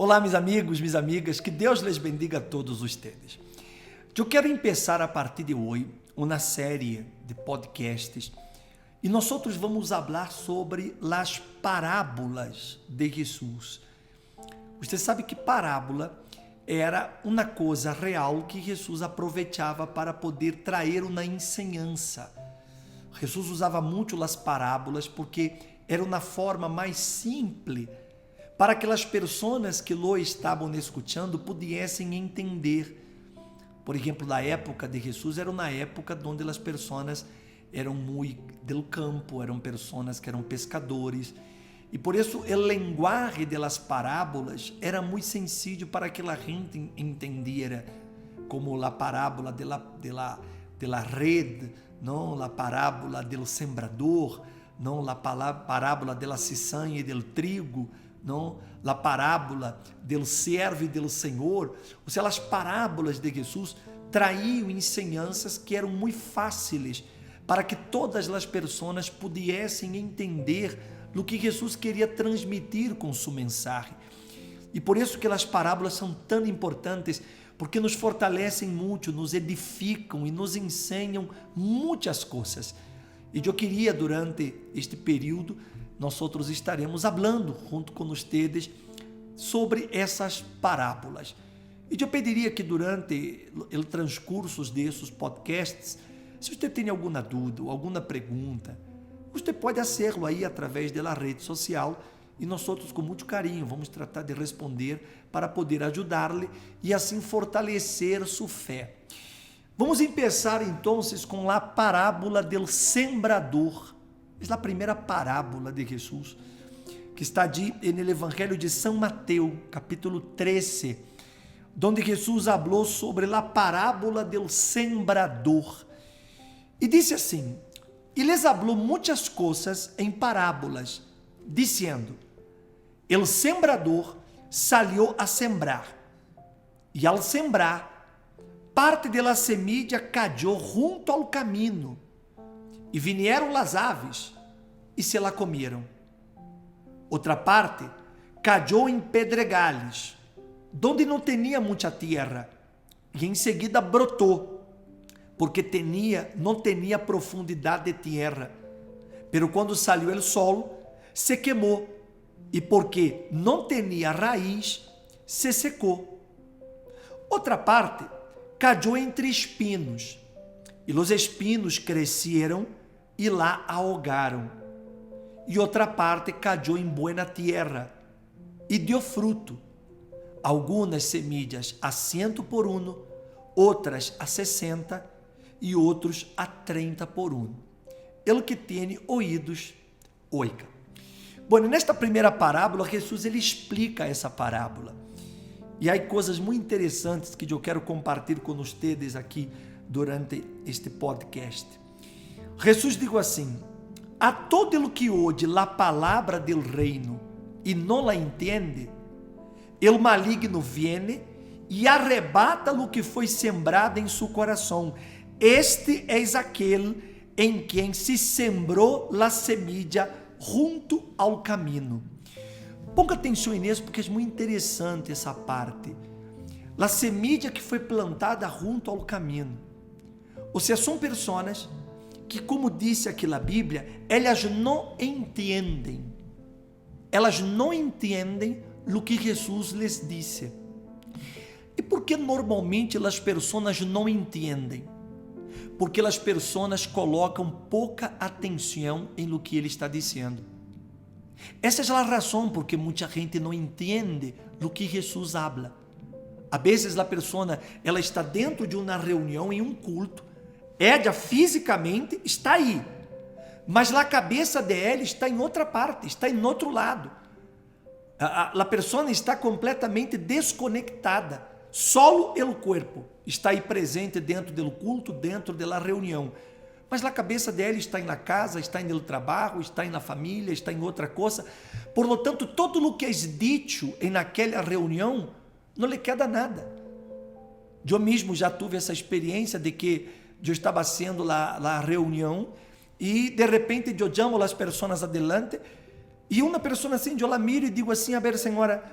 Olá, meus amigos, minhas amigas, que Deus les bendiga a todos ustedes. Eu quero começar a partir de hoje uma série de podcasts e nós vamos falar sobre as parábolas de Jesus. Você sabe que parábola era uma coisa real que Jesus aproveitava para poder trazer uma ensinança. Jesus usava muito as parábolas porque era uma forma mais simples para que as pessoas que lo estavam escutando pudessem entender. Por exemplo, na época de Jesus, era uma época onde as pessoas eram muito do campo, eram pessoas que eram pescadores, e por isso o linguagem das parábolas era muito sencillo para que a gente entendiera, como a parábola de la red, não a parábola do sembrador, não a parábola da ciçanha e do trigo, não a parábola do servo e do Senhor. Ou seja, as parábolas de Jesus traíam ensinanças que eram muito fáceis para que todas as pessoas pudessem entender o que Jesus queria transmitir com sua mensagem. E por isso que as parábolas são tão importantes, porque nos fortalecem muito, nos edificam e nos ensinam muitas coisas. E eu queria, durante este período, nós estaremos falando junto com vocês sobre essas parábolas. E eu pediria que durante o transcurso desses podcasts, se você tem alguma dúvida, alguma pergunta, você pode fazê-lo aí através da rede social e nós com muito carinho vamos tratar de responder para poder ajudar-lhe e assim fortalecer sua fé. Vamos começar então com a parábola do sembrador. É a primeira parábola de Jesus, que está no Evangelho de São Mateus, capítulo 13, onde Jesus falou sobre a parábola do sembrador. E disse assim: e les falou muitas coisas em parábolas, dizendo: el sembrador salió a sembrar, e al sembrar, parte de la semilla cayó junto ao caminho, e vinieron las aves e se la comieron. Outra parte cayó em pedregales, donde não tinha muita tierra, e em seguida brotou, porque não tinha profundidade de tierra. Pero quando salió el sol, se quemou, e porque não tinha raiz, se secou. Outra parte cayó entre espinos, e os espinos cresceram e lá ahogaram. E outra parte cayó em buena tierra, e deu fruto, algumas semillas a 100 por 1, outras a 60 e outros a 30 por 1. El que tem ouídos, oiga. Bom, nesta primeira parábola, Jesus ele explica essa parábola. E há coisas muito interessantes que eu quero compartilhar com vocês aqui durante este podcast. Jesus diz assim: a todo o que ouve a palavra del reino e não la entende, el maligno viene e arrebata o que foi sembrado em seu coração. Este é aquele em quem se sembrou a semilla junto ao caminho. Ponga atenção nisso, porque é muito interessante essa parte. A semilla que foi plantada junto ao caminho. Ou seja, são pessoas que, como disse aqui na Bíblia, elas não entendem. Elas não entendem o que Jesus lhes disse. E por que normalmente as pessoas não entendem? Porque as pessoas colocam pouca atenção em lo que ele está dizendo. Essa é a razão porque muita gente não entende o que Jesus habla. A vezes a pessoa ela está dentro de uma reunião, em um culto, ela fisicamente está aí, mas a cabeça dela está em outra parte, está em outro lado. A pessoa está completamente desconectada. Só o corpo está aí presente dentro do culto, dentro da reunião. Mas a cabeça dela está na casa, está no trabalho, está na família, está em outra coisa. Por lo tanto, todo o que é dito naquela reunião não lhe queda nada. Eu mesmo já tive essa experiência de que eu estava sendo a reunião e de repente eu chamo as pessoas adelante e uma pessoa assim, eu la miro e digo assim: a ver, senhora,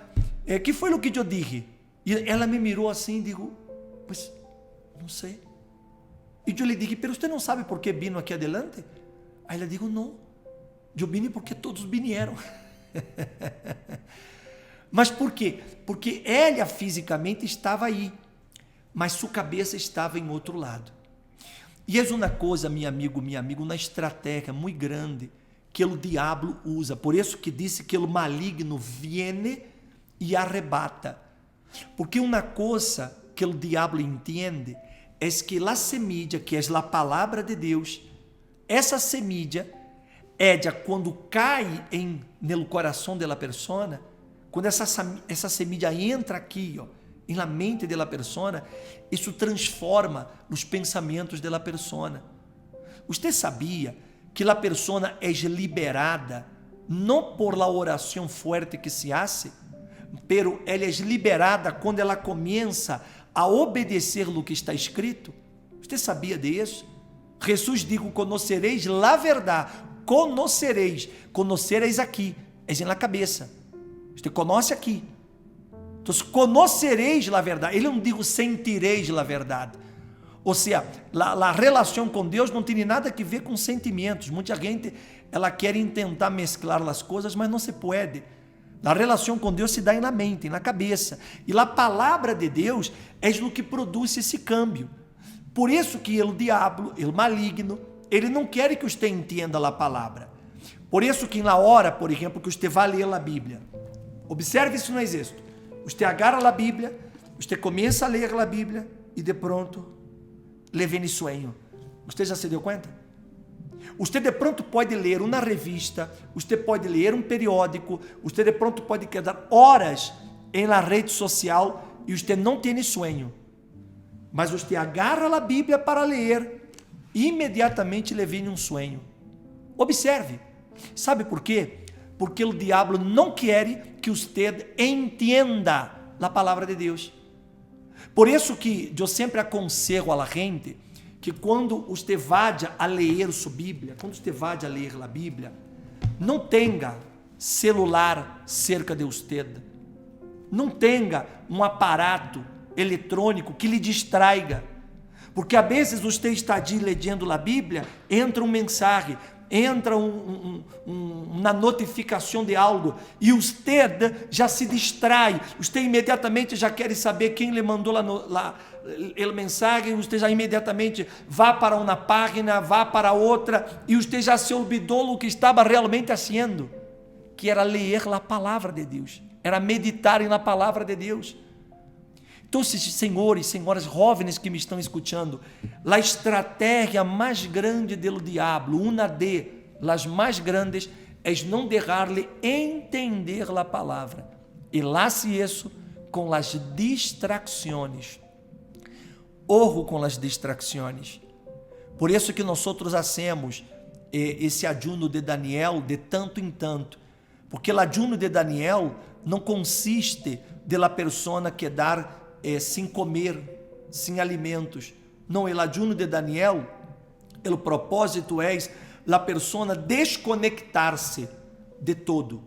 ¿qué fue lo que yo dije? Y ella me miró así y digo, pues, no sé. Y yo le dije, pero usted no sabe por qué vino aquí adelante. Aí ela digo, não, eu vine porque todos vinieron. Mas por quê? Porque ela fisicamente estava aí, mas sua cabeça estava em outro lado. E é uma coisa, meu amigo, uma estratégia muito grande que o diabo usa. Por isso que disse que o maligno viene e arrebata. Porque uma coisa que o diabo entende é que a semilla, que é a palavra de Deus, essa semilla, ella, quando cai no coração da pessoa, quando essa semilla entra aqui, na mente da pessoa, isso transforma os pensamentos da pessoa. Você sabia que a pessoa é liberada não por la oração forte que se hace, pero ela é liberada quando ela começa a obedecer o que está escrito? Você sabia disso? Jesus dijo, conocereis la verdade. Conocereis aqui, é na cabeça. Você conhece aqui. Então, conocereis la verdade. Ele não digo sentireis la verdade. Ou seja, a relação com Deus não tem nada a ver com sentimentos. Muita gente, ela quer tentar mesclar as coisas, mas não se pode. A relação com Deus se dá na mente, na cabeça. E a palavra de Deus é o que produz esse câmbio. Por isso que o diabo, o maligno, ele não quer que você entenda a palavra. Por isso que na hora, por exemplo, que você vai ler a Bíblia, observe isso no exército. Você agarra a Bíblia, você começa a ler a Bíblia e de pronto lhe vem sonho. Você já se deu conta? Você de pronto pode ler uma revista, você pode ler um periódico, você de pronto pode quedar horas na rede social e você não tem sonho. Mas você agarra a Bíblia para ler e imediatamente lhe vem um sonho. Observe. Sabe por quê? Porque o diabo não quer que você entenda a palavra de Deus. Por isso que eu sempre aconselho a gente que quando você vá a ler sua Bíblia, quando você vá a ler a Bíblia, não tenha celular cerca de você. Não tenha um aparato eletrônico que lhe distraiga. Porque às vezes você está ali lendo a Bíblia, entra uma mensagem, entra uma notificação de algo e você já se distrai, você imediatamente já quer saber quem lhe mandou a mensagem, você já imediatamente vá para uma página, vá para outra e você já se olvidou do que estava realmente fazendo, que era ler a palavra de Deus, era meditar na palavra de Deus. Então, senhores, senhoras jovens que me estão escutando, a estratégia mais grande do diabo, uma de las mais grandes, é não deixar-lhe entender a palavra. Ele hace isso com as distrações. Ojo com as distrações. Por isso que nós hacemos esse ayuno de Daniel de tanto em tanto. Porque o ayuno de Daniel não consiste de la persona quedar sem comer, sem alimentos. Não, o ayuno de Daniel, o propósito é a persona desconectar-se de todo.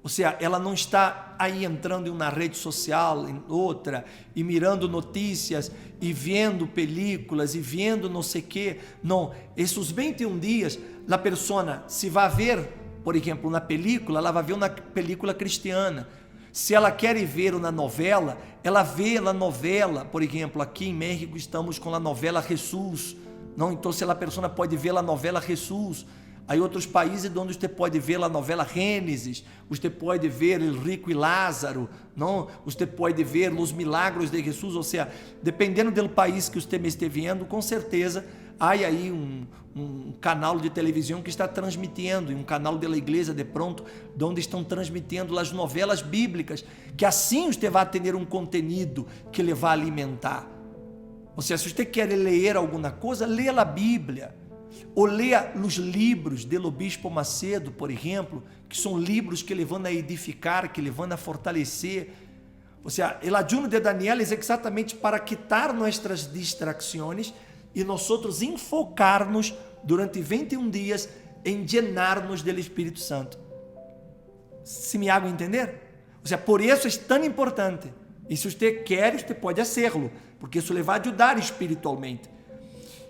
Ou seja, ela não está aí entrando em uma rede social, em outra, e mirando notícias, e vendo películas, e vendo não sei o quê. Não, esses 21 dias, a persona, se vai ver, por exemplo, uma película, ela vai ver uma película cristiana. Se ela quer ver uma novela, ela vê a novela. Por exemplo, aqui em México estamos com a novela Jesus. Não, então se a pessoa pode ver a novela Jesus. Aí outros países onde você pode ver a novela Gênesis, você pode ver o Rico e Lázaro, não? Você pode ver os milagros de Jesus. Ou seja, dependendo do país que você me esteja vendo, com certeza há aí um canal de televisão que está transmitindo, e um canal da igreja de pronto, onde estão transmitindo as novelas bíblicas, que assim você vai ter um conteúdo que lhe vai alimentar. Ou seja, se você quer ler alguma coisa, leia a Bíblia, ou leia os livros do Bispo Macedo, por exemplo, que são livros que lhe vão a edificar, que lhe vão a fortalecer. Ou seja, o ayuno de Daniel é exatamente para quitar nossas distrações e nós enfocar-nos durante 21 dias em llenar-nos do Espírito Santo. Se me hago entender? Ou seja, por isso é tão importante. E se você quer, você pode fazê-lo, porque isso lhe vai ajudar espiritualmente.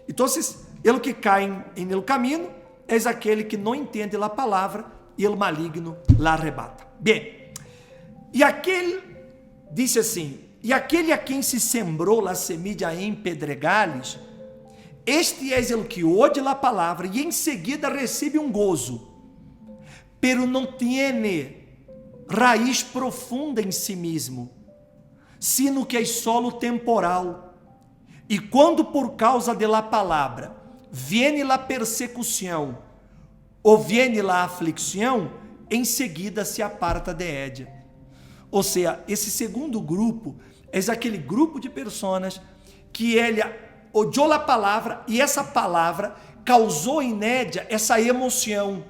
Então, ele que cai no caminho é aquele que não entende a palavra e o maligno la arrebata. Bem, e aquele, disse assim, e aquele a quem se sembrou a semilla em pedregales, este é o que ouve a palavra e em seguida recebe um gozo, pero não tiene raiz profunda em si mesmo, sino que é solo temporal. E quando por causa de la palavra viene la persecução ou viene la aflicção, em seguida se aparta de ella. Ou seja, esse segundo grupo é aquele grupo de pessoas que ele odiou a palavra e essa palavra causou em ella essa emoção.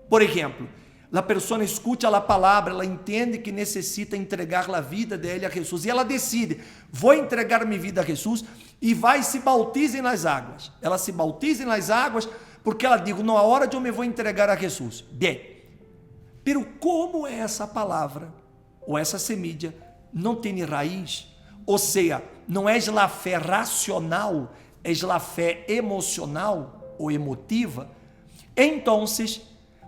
Por exemplo, a pessoa escuta a palavra, ela entende que necessita entregar a vida dela a Jesus e ela decide, vou entregar minha vida a Jesus e vai se bautiza nas águas. Ela se bautiza nas águas porque ela diz, não, a hora de eu me vou entregar a Jesus. Bem, pero como é essa palavra ou essa semilla não tem raiz, ou seja, não é a fé racional, é a fé emocional ou emotiva, então,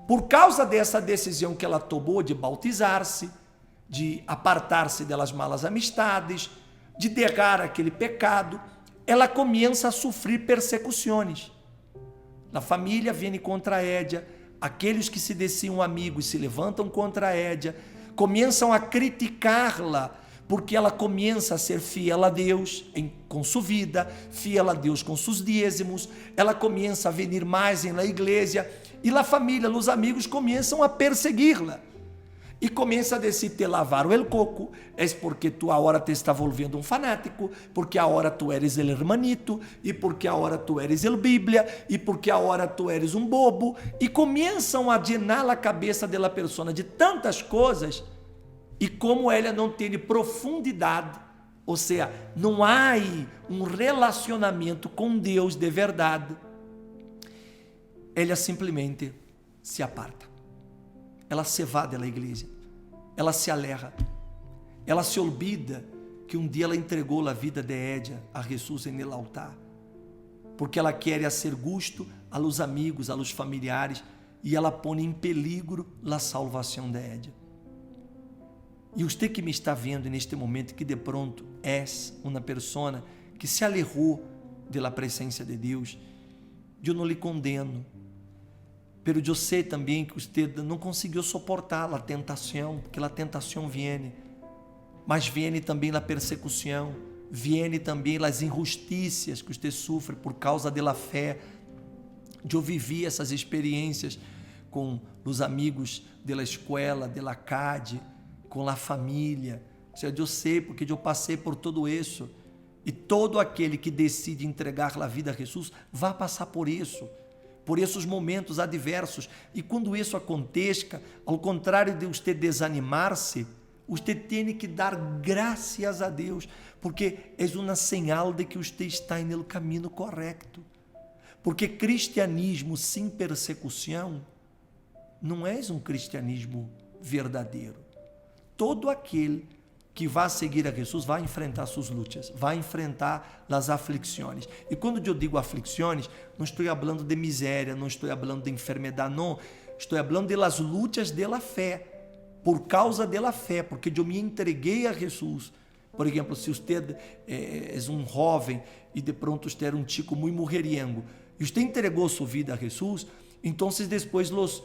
por causa dessa decisão que ela tomou de bautizar-se, de apartar-se das malas amistades, de negar aquele pecado, ela começa a sofrer persecuções. A família vem contra ella, aqueles que se diziam amigos se levantam contra ella, começam a criticá-la, porque ela começa a ser fiel a Deus com sua vida, fiel a Deus com seus dízimos, ela começa a vir mais na igreja, e a família, os amigos começam a persegui-la. E começa a dizer, te lavaram el coco, é porque tu agora te está volvendo um fanático, porque agora tu eres el hermanito, e porque agora tu eres el Bíblia, e porque agora tu eres um bobo, e começam a llenar a cabeça da pessoa de tantas coisas, e como ela não tem profundidade, ou seja, não há um relacionamento com Deus de verdade, ela simplesmente se aparta. Ela se vai da igreja, ela se aleja, ela se olvida que um dia ela entregou a vida de ella a Jesus no altar, porque ela quer hacer gusto a los amigos, a los familiares, e ela põe em peligro a salvação de ella. E você que me está vendo neste momento, que de pronto és uma pessoa que se alejou da presença de Deus, eu não lhe condeno, pero eu sei também que você não conseguiu suportar a tentação, porque a tentação vem, mas vem também a persecução, vem também as injustiças que você sofre por causa da fé. Eu vivi essas experiências com os amigos da escola, da CAD, com a família. Eu sei porque eu passei por tudo isso. E todo aquele que decide entregar a vida a Jesus vai passar por isso, por esses momentos adversos. E quando isso aconteça, ao contrário de você desanimar-se, você tem que dar graças a Deus, porque é uma señal de que você está no caminho correto. Porque cristianismo sem persecução não é um cristianismo verdadeiro. Todo aquele que vai seguir a Jesus vai enfrentar suas lutas, vai enfrentar as aflições. E quando eu digo aflições, não estou falando de miséria, não estou falando de enfermidade, não. Estou falando de las lutas da fé, por causa da fé, porque eu me entreguei a Jesus. Por exemplo, se você é um jovem e de pronto você era um chico muito mujeriengo, e você entregou sua vida a Jesus, então depois os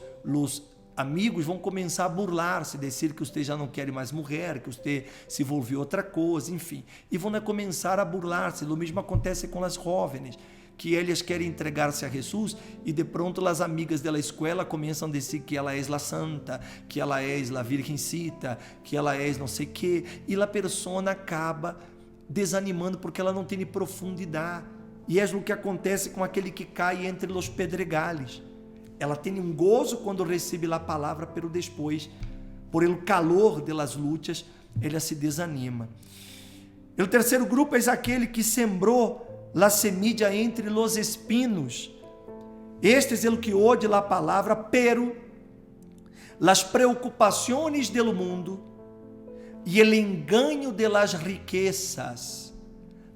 amigos vão começar a burlar-se, dizer que você já não quer mais mulher, que você se envolveu outra coisa, enfim. E vão começar a burlar-se. O mesmo acontece com as jovens, que elas querem entregar-se a Jesus e de pronto as amigas da escola começam a dizer que ela é la santa, que ela é la virgencita, que ela é não sei o quê. E a pessoa acaba desanimando porque ela não tem profundidade. E é o que acontece com aquele que cai entre os pedregales. Ela tem um gozo quando recebe a palavra, pero depois, por el calor das lutas, ela se desanima. O terceiro grupo é aquele que sembrou a semilla entre os espinos. Este é o que ouve a palavra, pero las preocupações do mundo e el engaño de las riquezas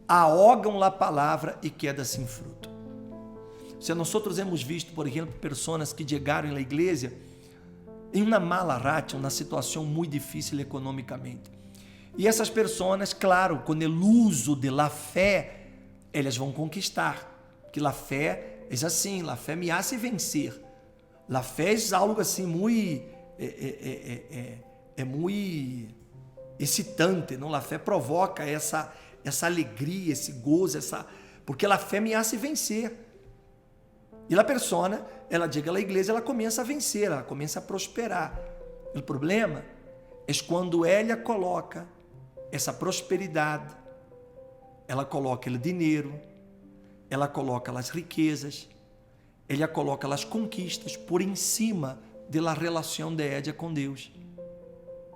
ahogam la palavra e queda sem fruto. Se nós hemos visto, por exemplo, pessoas que chegaram na igreja em uma mala racha, uma situação muito difícil economicamente. E essas pessoas, claro, com o uso de la fé, elas vão conquistar. Que la fé é assim, la fé me hace vencer. La fé é algo assim muito muito excitante, não? La fé provoca essa alegria, esse gozo, porque la fé me hace vencer. E a pessoa, ela chega à igreja, ela começa a vencer, ela começa a prosperar. O problema é quando ela coloca essa prosperidade, ela coloca o dinheiro, ela coloca as riquezas, ela coloca as conquistas por em cima da relação de ella com Deus.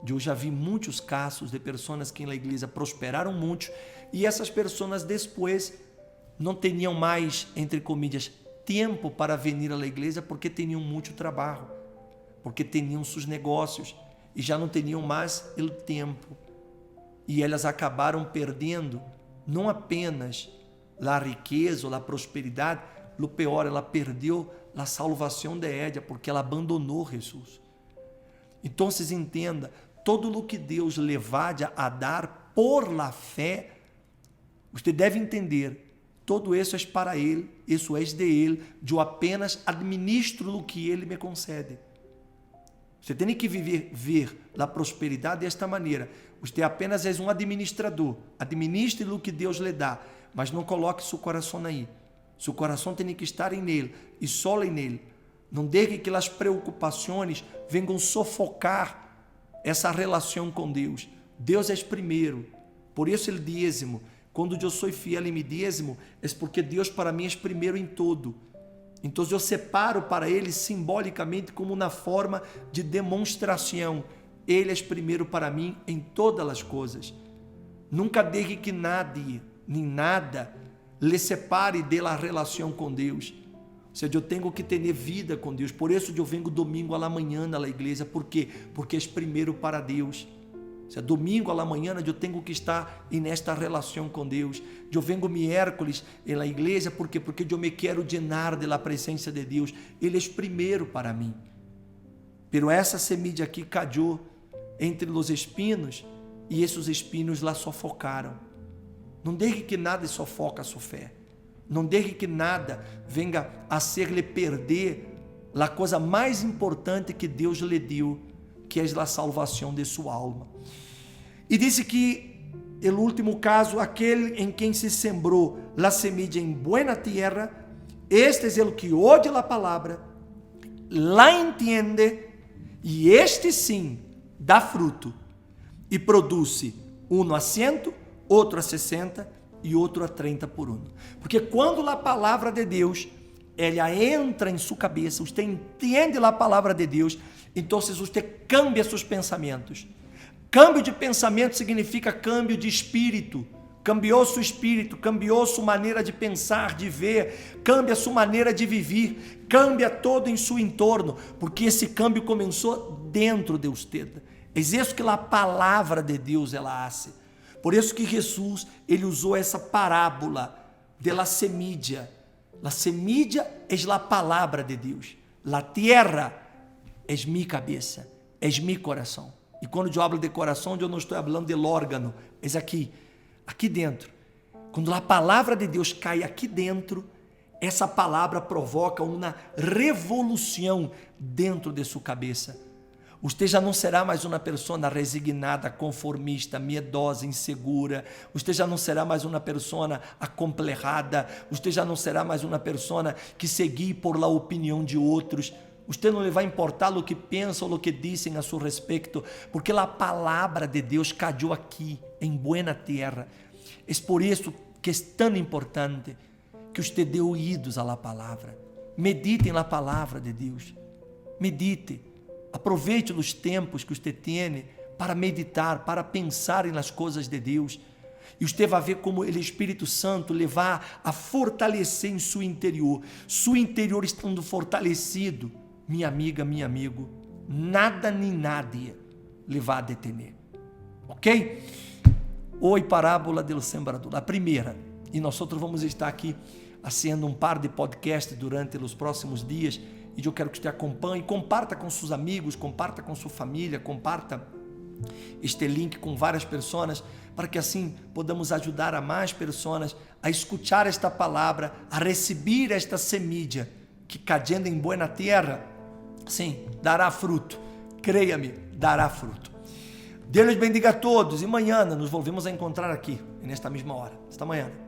Eu já vi muitos casos de pessoas que na igreja prosperaram muito e essas pessoas depois não tinham mais, entre comillas, tempo para vir à igreja porque tinham muito trabalho, porque tinham seus negócios e já não tinham mais o tempo. E elas acabaram perdendo não apenas a riqueza ou a prosperidade, o pior, ela perdeu a salvação de ella porque ela abandonou Jesus. Então, entenda, todo o que Deus levar a dar por la fé, você deve entender, todo isso é para Ele, isso é de Ele, eu apenas administro o que Ele me concede. Você tem que ver a prosperidade desta maneira. Você apenas é um administrador, administre o que Deus lhe dá, mas não coloque seu coração aí. Seu coração tem que estar em Ele e só em Ele. Não deixe que as preocupações venham sufocar essa relação com Deus. Deus é primeiro. Por isso o dízimo. Quando eu sou fiel em meu dízimo, é porque Deus para mim é primeiro em todo. Então eu separo para Ele simbolicamente como uma forma de demonstração. Ele é primeiro para mim em todas as coisas. Nunca deixe que nadie, nem nada, lhe separe da relação com Deus. Ou seja, eu tenho que ter vida com Deus. Por isso eu venho domingo à manhã na igreja. Por quê? Porque é primeiro para Deus. Ou seja, domingo à manhã eu tenho que estar nesta relação com Deus. Eu venho miércoles na igreja. Por quê? Porque eu me quero llenar da presença de Deus. Ele é primeiro para mim. Pero essa semilla aqui caiu entre os espinos e esses espinos lá sufocaram. Não deixe que nada sufoque a sua fé. Não deixe que nada venha a hacer-lhe perder a coisa mais importante que Deus lhe deu, que é a salvação de sua alma. E disse que o último caso, aquele em quem se sembrou a semilla em buena tierra, este é o que oye a palavra, la entiende, e este sim dá fruto, e produz um a 100, outro a 60 e outro a 30 por um. Porque quando a palavra de Deus, ela entra em sua cabeça, você entende a palavra de Deus, então você cambia seus pensamentos. Câmbio de pensamento significa câmbio de espírito. Cambiou seu espírito, cambiou sua maneira de pensar, de ver, cambia sua maneira de viver, cambia todo em seu entorno, porque esse câmbio começou dentro de você. É isso que a palavra de Deus ela hace. Por isso que Jesus ele usou essa parábola de la semilla. La semilla é a palavra de Deus. La tierra é minha cabeça, é meu coração. E quando eu hablo de coração, eu não estou falando do órgano, é aqui dentro. Quando a palavra de Deus cai aqui dentro, essa palavra provoca uma revolução dentro de sua cabeça. Você já não será mais uma pessoa resignada, conformista, miedosa, insegura. Você já não será mais uma pessoa acomplejada. Você já não será mais uma pessoa que segue por la opinião de outros. Você não lhe vai importar o que pensam ou o que dizem a seu respeito, porque a palavra de Deus caiu aqui, em buena terra. É por isso que é tão importante que você dê ouvidos à palavra. Medite na palavra de Deus. Medite. Aproveite os tempos que você tem para meditar, para pensar nas coisas de Deus. E você vai ver como o Espírito Santo levar a fortalecer em seu interior. Seu interior estando fortalecido, minha amiga, meu amigo, nada nem nadie lhe vai detener. ok? Hoy parábola del sembrador, a primeira. E nós outros vamos estar aqui fazendo um par de podcasts durante os próximos dias. E eu quero que você acompanhe, comparta com seus amigos, comparta com sua família, comparta este link com várias pessoas, para que assim podamos ajudar a mais pessoas a escutar esta palavra, a receber esta semilla, que cayendo em boa terra, sim, dará fruto. Creia-me, dará fruto. Deus bendiga a todos e amanhã nos volvemos a encontrar aqui, nesta mesma hora. Hasta amanhã.